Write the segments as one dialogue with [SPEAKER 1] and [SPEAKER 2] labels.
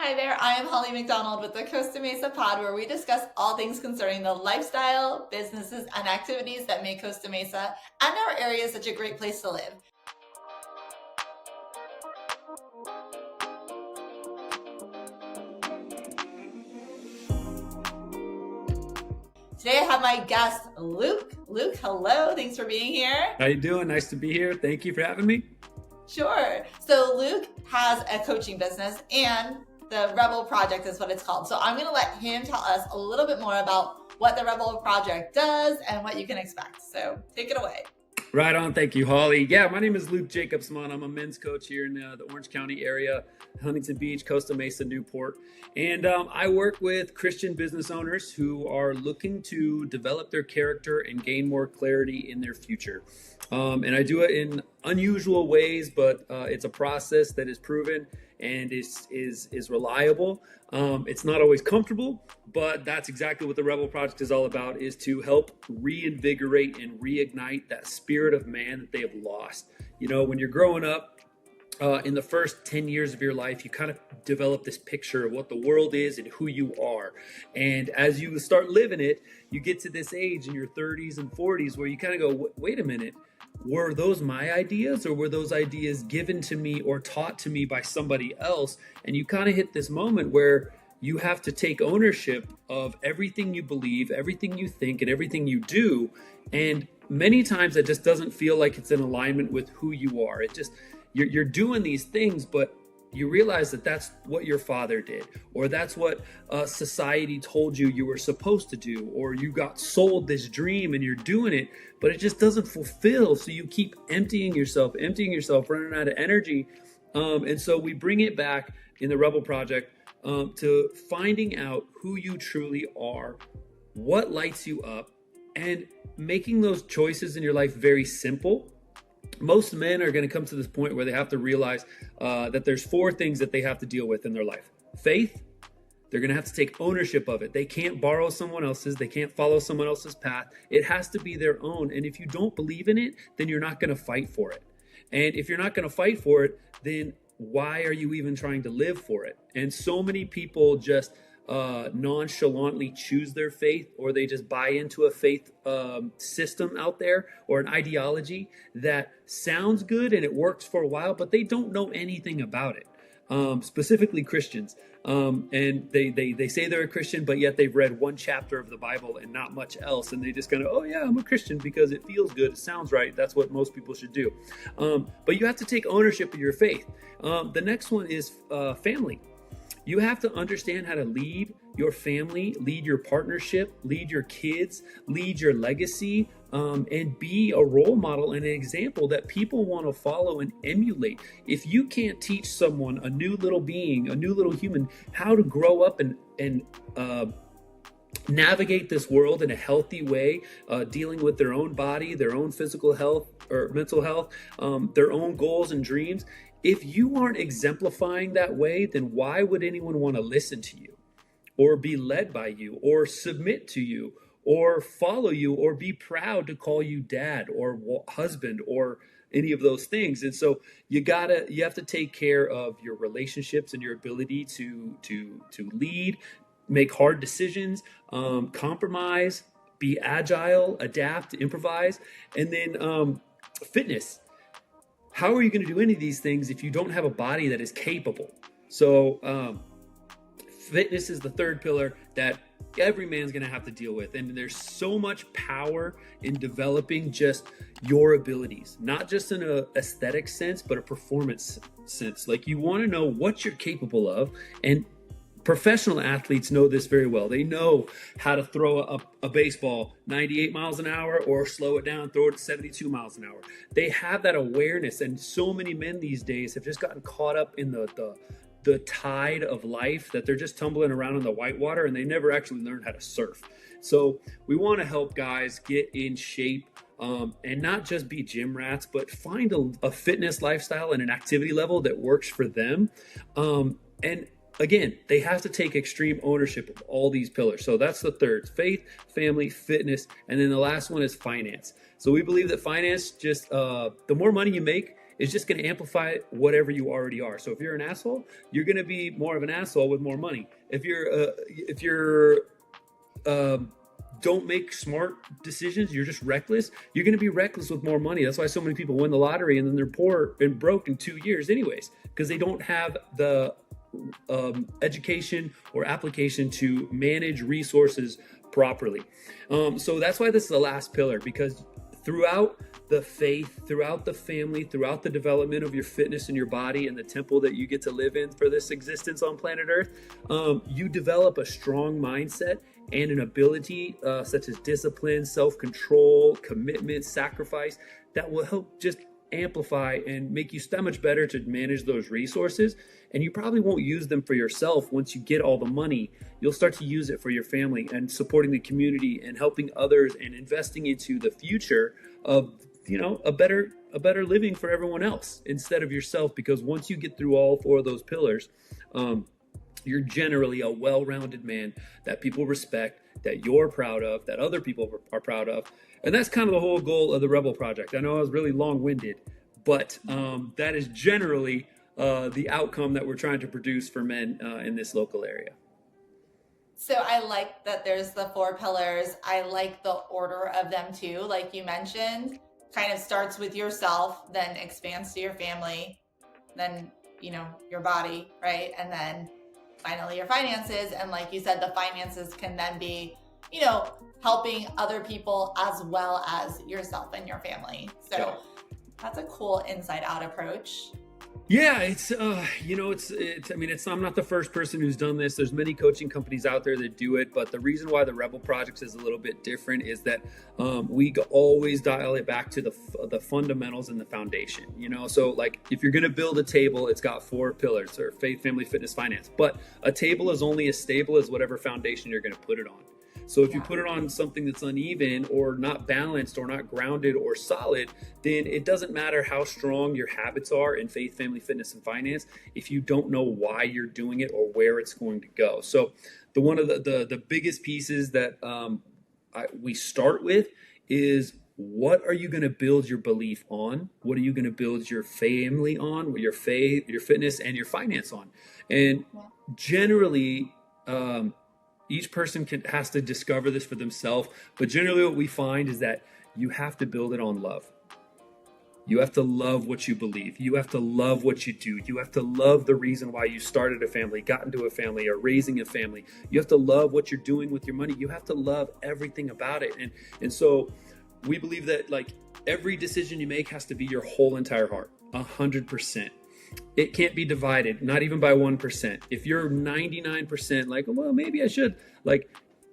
[SPEAKER 1] Hi there, I am Holly McDonald with the Costa Mesa Pod, where we discuss all things concerning the lifestyle, businesses, and activities that make Costa Mesa and our area such a great place to live. Today I have my guest, Luke. Luke, hello, thanks for being here.
[SPEAKER 2] How you doing? Nice to be here. Thank you for having me.
[SPEAKER 1] Sure. So Luke has a coaching business, and the Rebel Project is what it's called. So I'm going to let him tell us a little bit more about what the Rebel Project does and what you can expect. So take it away.
[SPEAKER 2] Right on. Thank you, Holly. Yeah, my name is Luke Jacobsma. I'm a men's coach here in the Orange County area, Huntington Beach, Costa Mesa, Newport. And I work with Christian business owners who are looking to develop their character and gain more clarity in their future. And I do it in unusual ways, but it's a process that is proven and is reliable. It's not always comfortable, but that's exactly what the Rebel Project is all about, is to help reinvigorate and reignite that spirit of man that they have lost. You know, when you're growing up, in the first 10 years of your life, you kind of develop this picture of what the world is and who you are. And as you start living it, you get to this age in your 30s and 40s where you kind of go, wait a minute, were those my ideas, or were those ideas given to me or taught to me by somebody else? And you kind of hit this moment where you have to take ownership of everything you believe, everything you think, and everything you do. And many times it just doesn't feel like it's in alignment with who you are. It just, you're doing these things, but you realize that that's what your father did, or that's what society told you were supposed to do, or you got sold this dream and you're doing it, but it just doesn't fulfill. So you keep emptying yourself, running out of energy. And so we bring it back in the Rebel Project to finding out who you truly are, what lights you up, and making those choices in your life very simple. Most men are going to come to this point where they have to realize that there's 4 things that they have to deal with in their life. Faith, they're going to have to take ownership of it. They can't borrow someone else's. They can't follow someone else's path. It has to be their own. And if you don't believe in it, then you're not going to fight for it. And if you're not going to fight for it, then why are you even trying to live for it? And so many people just nonchalantly choose their faith, or they just buy into a faith system out there, or an ideology that sounds good and it works for a while, but they don't know anything about it. Specifically Christians. And they say they're a Christian, but yet they've read 1 chapter of the Bible and not much else. And they just kind of, oh yeah, I'm a Christian because it feels good. It sounds right. That's what most people should do. But you have to take ownership of your faith. The next one is family. You have to understand how to lead your family, lead your partnership, lead your kids, lead your legacy, and be a role model and an example that people want to follow and emulate. If you can't teach someone, a new little being, a new little human, how to grow up and navigate this world in a healthy way, dealing with their own body, their own physical health or mental health, their own goals and dreams, if you aren't exemplifying that way, then why would anyone want to listen to you, or be led by you, or submit to you, or follow you, or be proud to call you dad or husband, or any of those things? And so you have to take care of your relationships and your ability to lead, make hard decisions, compromise, be agile, adapt, improvise, and then fitness. How are you going to do any of these things if you don't have a body that is capable? So fitness is the third pillar that every man's going to have to deal with. And there's so much power in developing just your abilities, not just in an aesthetic sense, but a performance sense. Like, you want to know what you're capable of. And professional athletes know this very well. They know how to throw a baseball 98 miles an hour, or slow it down, throw it at 72 miles an hour. They have that awareness. And so many men these days have just gotten caught up in the tide of life that they're just tumbling around in the whitewater, and they never actually learn how to surf. So we want to help guys get in shape, and not just be gym rats, but find a fitness lifestyle and an activity level that works for them. And again, they have to take extreme ownership of all these pillars. So that's the third: faith, family, fitness. And then the last one is finance. So we believe that finance, just the more money you make, is just going to amplify whatever you already are. So if you're an asshole, you're going to be more of an asshole with more money. If you're don't make smart decisions, you're just reckless, you're going to be reckless with more money. That's why so many people win the lottery and then they're poor and broke in 2 years anyways, because they don't have the education or application to manage resources properly. So that's why this is the last pillar, because throughout the faith, throughout the family, throughout the development of your fitness and your body and the temple that you get to live in for this existence on planet Earth, you develop a strong mindset and an ability such as discipline, self-control, commitment, sacrifice that will help just amplify and make you that much better to manage those resources. And you probably won't use them for yourself once you get all the money. You'll start to use it for your family and supporting the community and helping others and investing into the future of, a better living for everyone else instead of yourself. Because once you get through all 4 of those pillars, you're generally a well-rounded man that people respect, that you're proud of, that other people are proud of. And that's kind of the whole goal of the Rebel Project. I know I was really long-winded, but that is generally the outcome that we're trying to produce for men in this local area.
[SPEAKER 1] So I like that there's the 4 pillars. I like the order of them too. Like you mentioned, kind of starts with yourself, then expands to your family, then, your body, right? And then finally your finances. And like you said, the finances can then be, helping other people as well as yourself and your family. So that's a cool inside out approach.
[SPEAKER 2] Yeah, it's I'm not the first person who's done this. There's many coaching companies out there that do it, but the reason why the Rebel Project is a little bit different is that we always dial it back to the fundamentals and the foundation. So like if you're going to build a table, it's got 4 pillars: or faith, family, fitness, finance. But a table is only as stable as whatever foundation you're going to put it on. So if you put it on something that's uneven or not balanced or not grounded or solid, then it doesn't matter how strong your habits are in faith, family, fitness, and finance if you don't know why you're doing it or where it's going to go. So one of the biggest pieces that we start with is, what are you going to build your belief on? What are you going to build your family on? Your faith, your fitness, and your finance on? And generally, each person has to discover this for themselves. But generally what we find is that you have to build it on love. You have to love what you believe. You have to love what you do. You have to love the reason why you started a family, got into a family, or raising a family. You have to love what you're doing with your money. You have to love everything about it. And so we believe that like every decision you make has to be your whole entire heart, 100%. It can't be divided, not even by 1%. If you're 99% like, well, maybe I should, like,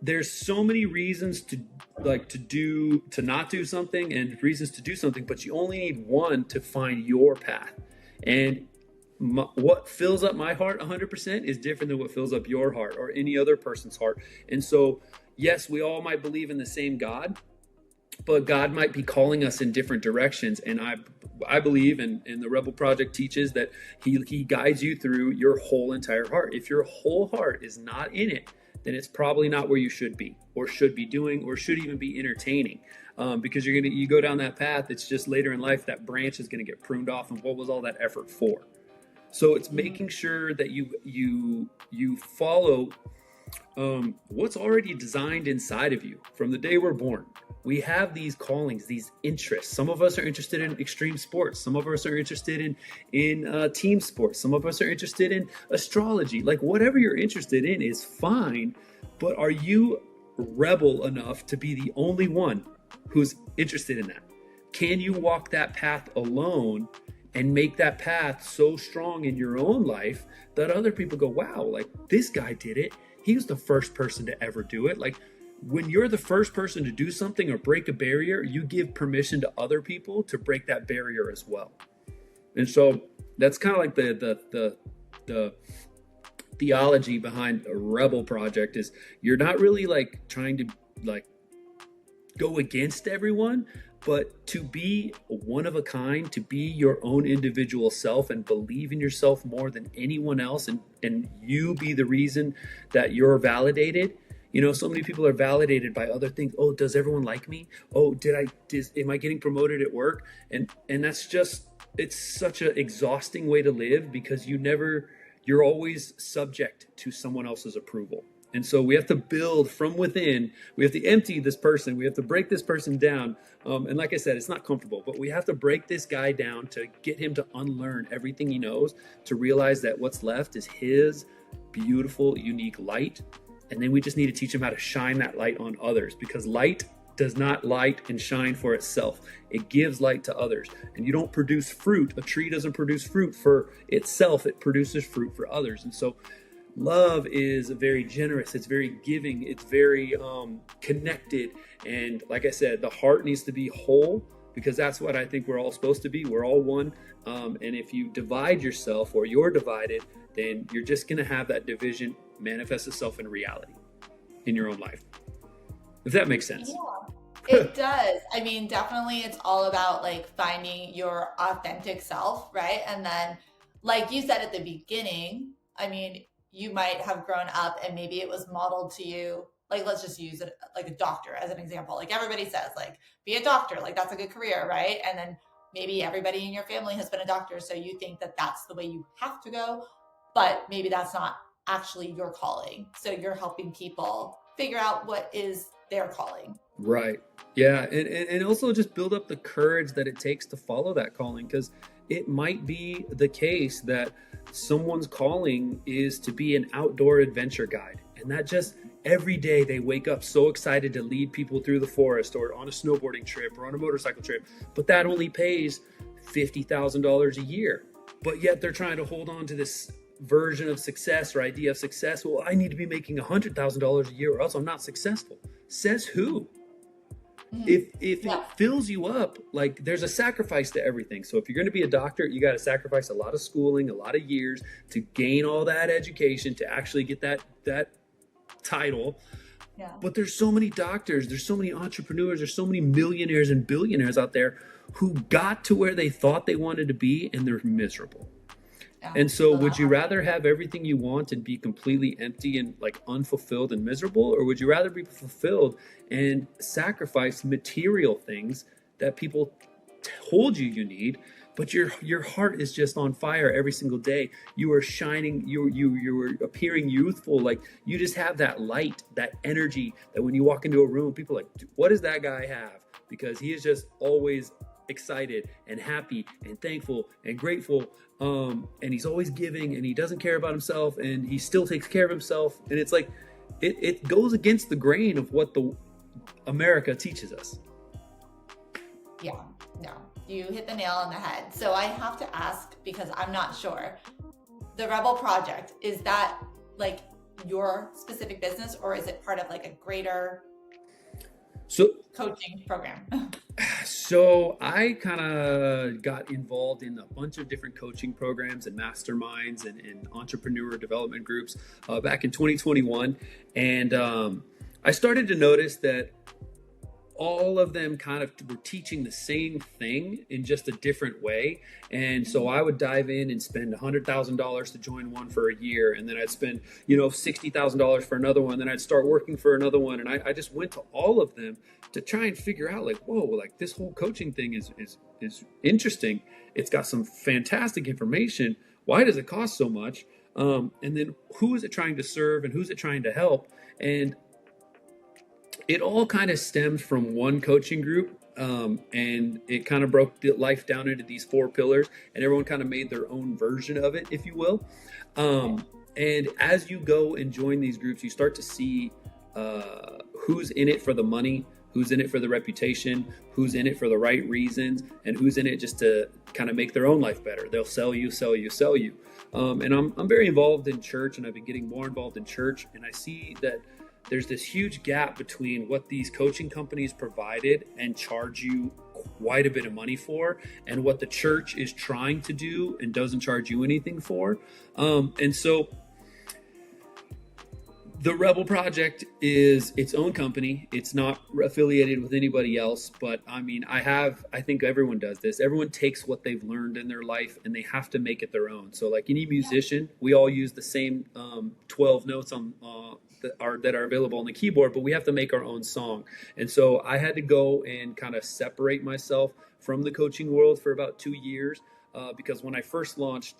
[SPEAKER 2] there's so many reasons to not do something and reasons to do something, but you only need one to find your path. And what fills up my heart 100% is different than what fills up your heart or any other person's heart. And so, yes, we all might believe in the same God, but God might be calling us in different directions. And I believe, and the Rebel Project teaches that he guides you through your whole entire heart. If your whole heart is not in it, then it's probably not where you should be or should be doing or should even be entertaining. Because you go down that path, it's just later in life that branch is going to get pruned off. And what was all that effort for? So it's making sure that you follow what's already designed inside of you from the day we're born. We have these callings, these interests. Some of us are interested in extreme sports. Some of us are interested in team sports. Some of us are interested in astrology. Like whatever you're interested in is fine, but are you rebel enough to be the only one who's interested in that? Can you walk that path alone and make that path so strong in your own life that other people go, wow, like this guy did it. He was the first person to ever do it. Like when you're the first person to do something or break a barrier, you give permission to other people to break that barrier as well. And so that's kind of like the theology behind a Rebel Project is you're not really like trying to like go against everyone, but to be one of a kind, to be your own individual self and believe in yourself more than anyone else, and you be the reason that you're validated. So many people are validated by other things. Oh, does everyone like me? Oh, am I getting promoted at work? And that's just it's such an exhausting way to live because you're always subject to someone else's approval. And so we have to build from within. We have to empty this person. We have to break this person down. And like I said, it's not comfortable, but we have to break this guy down to get him to unlearn everything he knows, to realize that what's left is his beautiful, unique light. And then we just need to teach him how to shine that light on others, because light does not light and shine for itself. It gives light to others. And you don't produce fruit. A tree doesn't produce fruit for itself. It produces fruit for others. And so love is very generous. It's very giving. It's very connected. And like I said, the heart needs to be whole, because that's what I think we're all supposed to be. We're all one. And if you divide yourself, or you're divided, then you're just going to have that division manifest itself in reality in your own life. If that makes sense.
[SPEAKER 1] Yeah, it does. I mean, definitely it's all about like finding your authentic self, right? And then, like you said at the beginning, I mean, you might have grown up and maybe it was modeled to you. Like, let's just use it like a doctor as an example. Like everybody says, like, be a doctor, like that's a good career, right? And then maybe everybody in your family has been a doctor, so you think that that's the way you have to go, but maybe that's not actually your calling. So you're helping people figure out what is their calling.
[SPEAKER 2] Right. Yeah. And also just build up the courage that it takes to follow that calling, because it might be the case that someone's calling is to be an outdoor adventure guide. And that just every day they wake up so excited to lead people through the forest or on a snowboarding trip or on a motorcycle trip. But that only pays $50,000 a year. But yet they're trying to hold on to this version of success or idea of success. Well, I need to be making $100,000 a year or else I'm not successful. Says who? If it fills you up, like there's a sacrifice to everything. So if you're going to be a doctor, you got to sacrifice a lot of schooling, a lot of years to gain all that education to actually get that title.
[SPEAKER 1] Yeah.
[SPEAKER 2] But there's so many doctors, there's so many entrepreneurs, there's so many millionaires and billionaires out there who got to where they thought they wanted to be and they're miserable. Yeah. And so would you rather have everything you want and be completely empty and like unfulfilled and miserable? Or would you rather be fulfilled and sacrifice material things that people told you need, but your heart is just on fire every single day? You are shining, you are appearing youthful, like you just have that light, that energy that when you walk into a room, people are like, what does that guy have? Because he is just always excited and happy and thankful and grateful, and he's always giving, and he doesn't care about himself, and he still takes care of himself. And it's like it goes against the grain of what the America teaches us.
[SPEAKER 1] Yeah, no, you hit the nail on the head. So I have to ask, because I'm not sure, the Rebel Project, is that like your specific business, or is it part of like a greater coaching program?
[SPEAKER 2] So I kind of got involved in a bunch of different coaching programs and masterminds and entrepreneur development groups back in 2021. And I started to notice that all of them kind of were teaching the same thing in just a different way. And so I would dive in and spend $100,000 to join one for a year. And then I'd spend, $60,000 for another one. Then I'd start working for another one. And I just went to all of them to try and figure out like, whoa, like this whole coaching thing is interesting. It's got some fantastic information. Why does it cost so much? And then who is it trying to serve and who's it trying to help? And it all kind of stemmed from one coaching group, and it kind of broke the life down into these 4 pillars, and everyone kind of made their own version of it, if you will. And as you go and join these groups, you start to see who's in it for the money, who's in it for the reputation, who's in it for the right reasons, and who's in it just to kind of make their own life better. They'll sell you. And I'm very involved in church, and I've been getting more involved in church, and I see that there's this huge gap between what these coaching companies provided and charge you quite a bit of money for, and what the church is trying to do and doesn't charge you anything for. And so the Rebel Project is its own company. It's not affiliated with anybody else, but I mean, I think everyone does this. Everyone takes what they've learned in their life and they have to make it their own. So like any musician, we all use the same 12 notes on that are available on the keyboard, but we have to make our own song. And so I had to go and kind of separate myself from the coaching world for about 2 years. because when I first launched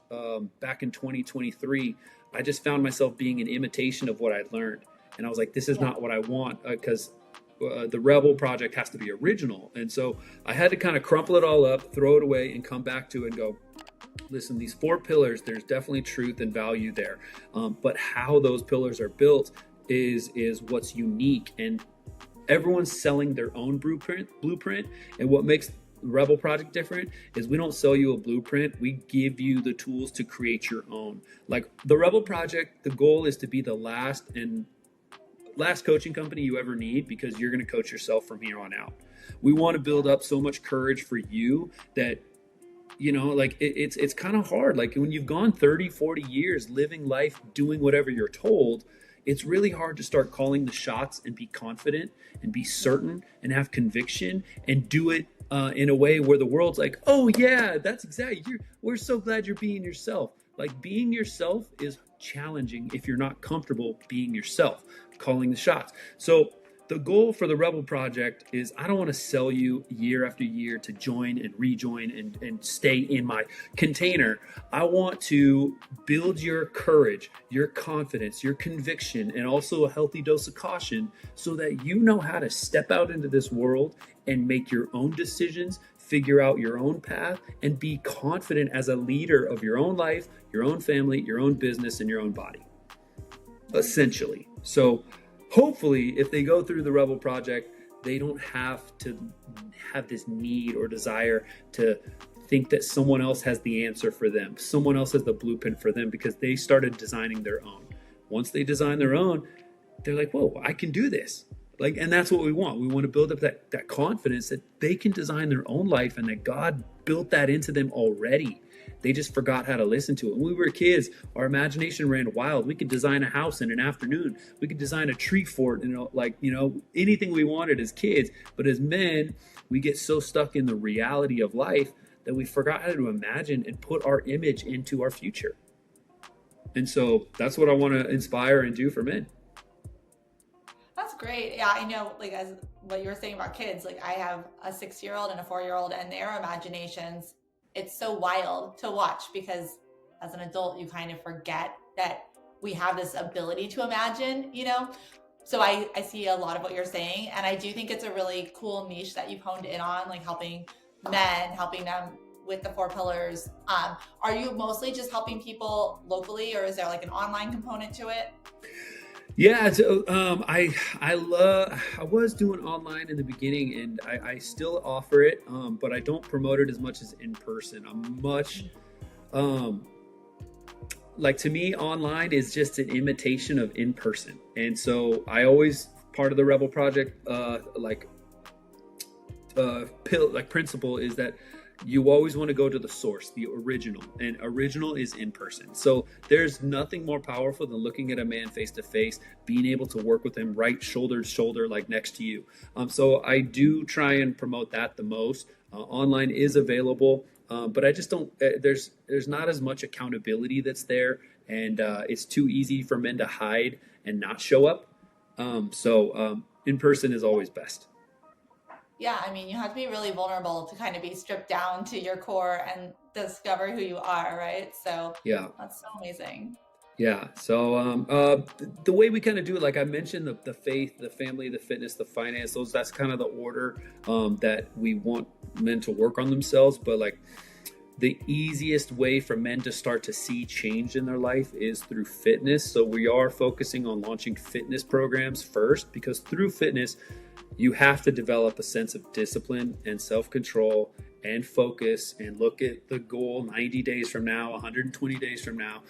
[SPEAKER 2] back in 2023, I just found myself being an imitation of what I'd learned. And I was like, this is not what I want, because the Rebel project has to be original. And so I had to kind of crumple it all up, throw it away, and come back to it and go, listen, these 4 pillars, there's definitely truth and value there. But how those pillars are built is what's unique. And everyone's selling their own blueprint. And what makes Rebel Project different is we don't sell you a blueprint. We give you the tools to create your own. Like the Rebel Project, the goal is to be the last coaching company you ever need, because you're going to coach yourself from here on out. We want to build up so much courage for you that, like it's kind of hard. Like when you've gone 30, 40 years living life, doing whatever you're told, it's really hard to start calling the shots and be confident and be certain and have conviction and do it in a way where the world's like, oh yeah, that's exactly, we're so glad you're being yourself. Like being yourself is challenging if you're not comfortable being yourself, calling the shots. So the goal for the Rebel Project is, I don't want to sell you year after year to join and rejoin and stay in my container. I want to build your courage, your confidence, your conviction, and also a healthy dose of caution, so that you know how to step out into this world and make your own decisions, figure out your own path, and be confident as a leader of your own life, your own family, your own business, and your own body, essentially. So hopefully, if they go through the Rebel Project, they don't have to have this need or desire to think that someone else has the answer for them, someone else has the blueprint for them, because they started designing their own. Once they design their own, they're like, whoa, I can do this. Like, and that's what we want. We want to build up that confidence that they can design their own life, and that God built that into them already. They just forgot how to listen to it. When we were kids, our imagination ran wild. We could design a house in an afternoon. We could design a tree fort, anything we wanted as kids. But as men, we get so stuck in the reality of life that we forgot how to imagine and put our image into our future. And so that's what I want to inspire and do for men.
[SPEAKER 1] That's great. Yeah, I know, like, as what you were saying about kids, like I have a 6-year-old and a 4-year-old, and their imaginations, it's so wild to watch, because as an adult, you kind of forget that we have this ability to imagine, So I see a lot of what you're saying, and I do think it's a really cool niche that you've honed in on, like helping men, helping them with the 4 pillars. Are you mostly just helping people locally, or is there like an online component to it?
[SPEAKER 2] Yeah, so I was doing online in the beginning, and I still offer it, but I don't promote it as much as in person. I'm much like, to me, online is just an imitation of in person. And so I always, part of the Rebel Project principle is that you always want to go to the source, the original, and original is in person. So there's nothing more powerful than looking at a man face to face, being able to work with him right shoulder to shoulder, like next to you. So I do try and promote that the most. Online is available, but I just don't, there's not as much accountability that's there, and it's too easy for men to hide and not show up. So in person is always best.
[SPEAKER 1] Yeah, I mean, you have to be really vulnerable to kind of be stripped down to your core and discover who you are, right? So
[SPEAKER 2] yeah,
[SPEAKER 1] that's so amazing.
[SPEAKER 2] Yeah. So the way we kind of do it, like I mentioned, the faith, the family, the fitness, the finance, that's kind of the order that we want men to work on themselves. But like the easiest way for men to start to see change in their life is through fitness. So we are focusing on launching fitness programs first, because through fitness, you have to develop a sense of discipline and self-control and focus and look at the goal 90 days from now, 120 days from now.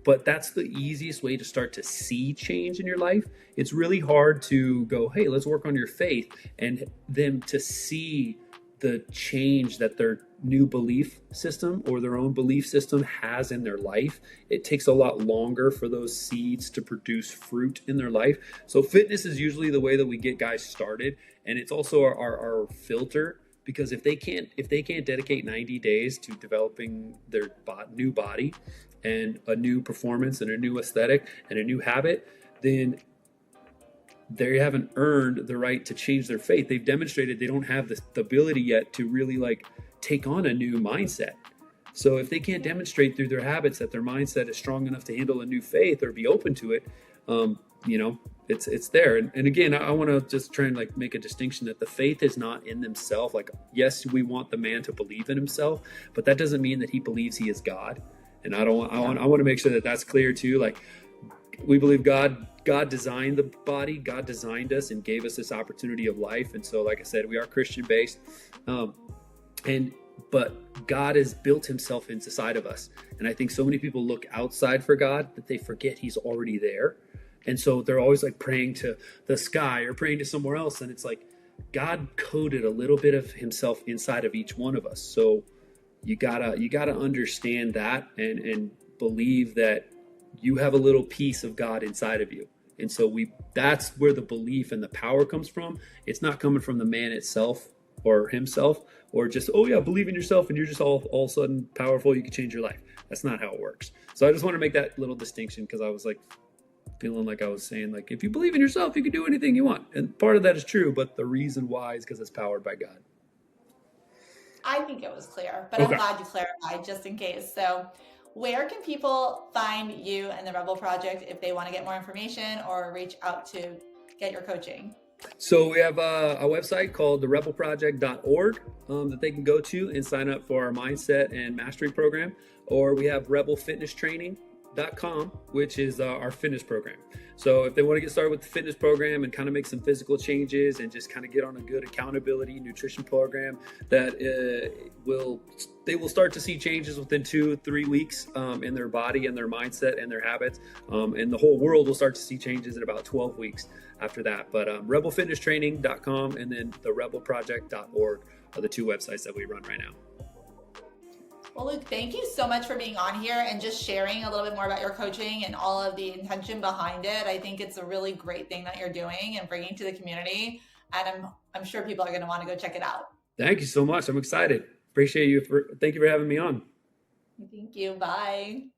[SPEAKER 2] But that's the easiest way to start to see change in your life. It's really hard to go, hey, let's work on your faith, and them to see the change that their new belief system or their own belief system has in their life. It takes a lot longer for those seeds to produce fruit in their life. So fitness is usually the way that we get guys started. And it's also our filter, because if they can't dedicate 90 days to developing their new body and a new performance and a new aesthetic and a new habit, then they haven't earned the right to change their faith. They've demonstrated they don't have the ability yet to really like take on a new mindset. So if they can't demonstrate through their habits that their mindset is strong enough to handle a new faith or be open to it, you know, it's there. And again, I want to just try and like make a distinction that the faith is not in themselves. Like, yes, we want the man to believe in himself, but that doesn't mean that he believes he is God. And I want to make sure that that's clear too. Like, we believe God designed the body, God designed us and gave us this opportunity of life. And so, like I said, we are Christian based. But God has built himself inside of us. And I think so many people look outside for God that they forget he's already there. And so they're always like praying to the sky or praying to somewhere else. And it's like God coded a little bit of himself inside of each one of us. So you gotta understand that and believe that you have a little piece of God inside of you. And so that's where the belief and the power comes from. It's not coming from the man itself or himself, or just, oh yeah, believe in yourself and you're just all of a sudden powerful, you can change your life. That's not how it works. So I just want to make that little distinction, because I was like feeling like I was saying, like, if you believe in yourself, you can do anything you want. And part of that is true, but the reason why is because it's powered by God.
[SPEAKER 1] I think it was clear, but
[SPEAKER 2] Okay.
[SPEAKER 1] I'm glad you clarified just in case. So where can people find you and the Rebel Project if they want to get more information or reach out to get your coaching?
[SPEAKER 2] So we have a website called therebelproject.org that they can go to and sign up for our mindset and mastery program. Or we have rebelfitnesstraining.com, which is our fitness program. So if they want to get started with the fitness program and kind of make some physical changes and just kind of get on a good accountability nutrition program, that they will start to see changes within 2-3 weeks in their body and their mindset and their habits. And the whole world will start to see changes in about 12 weeks after that. But rebelfitnesstraining.com and then therebelproject.org are the two websites that we run right now.
[SPEAKER 1] Well, Luke, thank you so much for being on here and just sharing a little bit more about your coaching and all of the intention behind it. I think it's a really great thing that you're doing and bringing to the community. And I'm sure people are going to want to go check it out.
[SPEAKER 2] Thank you so much. I'm excited. Appreciate you. Thank you for having me on.
[SPEAKER 1] Thank you. Bye.